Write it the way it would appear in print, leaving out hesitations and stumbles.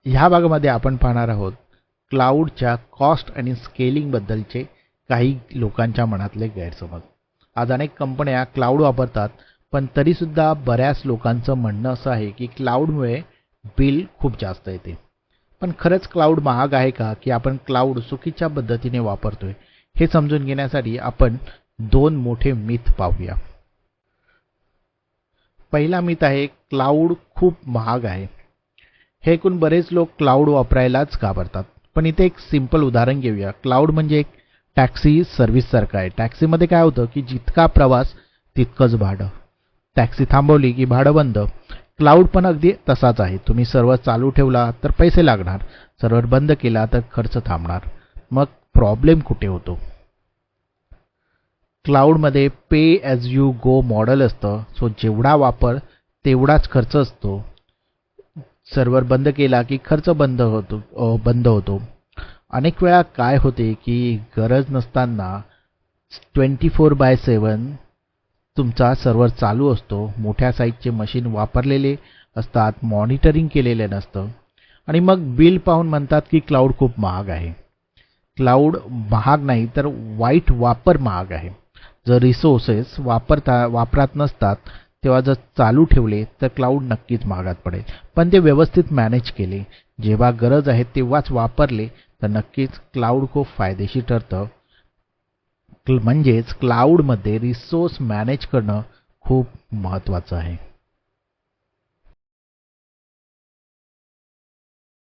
ह्या भागामध्ये आपण पाहणार आहोत क्लाउडच्या कॉस्ट आणि स्केलिंग बद्दलचे काही लोकांच्या मनातले गैरसमज. आज अनेक कंपन्या क्लाउड वापरतात, पण तरीसुद्धा बऱ्याच लोकांचं म्हणणं असं आहे की क्लाउडमुळे बिल खूप जास्त येते. पण खरंच क्लाउड महाग आहे का, की आपण क्लाउड चुकीच्या पद्धतीने वापरतोय? हे समजून घेण्यासाठी आपण दोन मोठे मिथ पाहूया. पहिला मिथ आहे क्लाउड खूप महाग आहे. हे ऐकून बरेच लोक क्लाउड वापरायलाच घाबरतात. पण इथे एक सिंपल उदाहरण घेऊया. क्लाउड म्हणजे एक टॅक्सी सर्व्हिस सारखं आहे. टॅक्सीमध्ये काय होतं की जितका प्रवास तितकंच भाडं. टॅक्सी थांबवली की भाडं बंद. क्लाउड पण अगदी तसाच आहे. तुम्ही सर्व्हर चालू ठेवला तर पैसे लागणार, सर्व्हर बंद केला तर खर्च थांबणार. मग प्रॉब्लेम कुठे होतो? क्लाउडमध्ये पे ॲज यू गो मॉडेल असतं. सो जेवढा वापर तेवढाच खर्च असतो. सर्व्हर बंद केला की खर्च बंद होतो. अनेक वेळा काय होते की गरज नसताना 24/7 तुमचा सर्व्हर चालू असतो. मोठ्या साईजचे मशीन वापरलेले असतात, मॉनिटरिंग केलेले नसतं आणि मग बिल पाहून म्हणतात की क्लाउड खूप महाग आहे. क्लाउड महाग नाही, तर वाईट वापर महाग आहे. जर रिसोर्सेस वापरात नसतात तेव्हा जर चालू ठेवले तर क्लाउड नक्कीच महागात पडेल. पण ते व्यवस्थित मॅनेज केले, जेव्हा गरज आहे तेव्हाच वापरले तर नक्कीच क्लाउड खूप फायदेशीर ठरतं. म्हणजेच क्लाउडमध्ये रिसोर्स मॅनेज करणं खूप महत्त्वाचं आहे.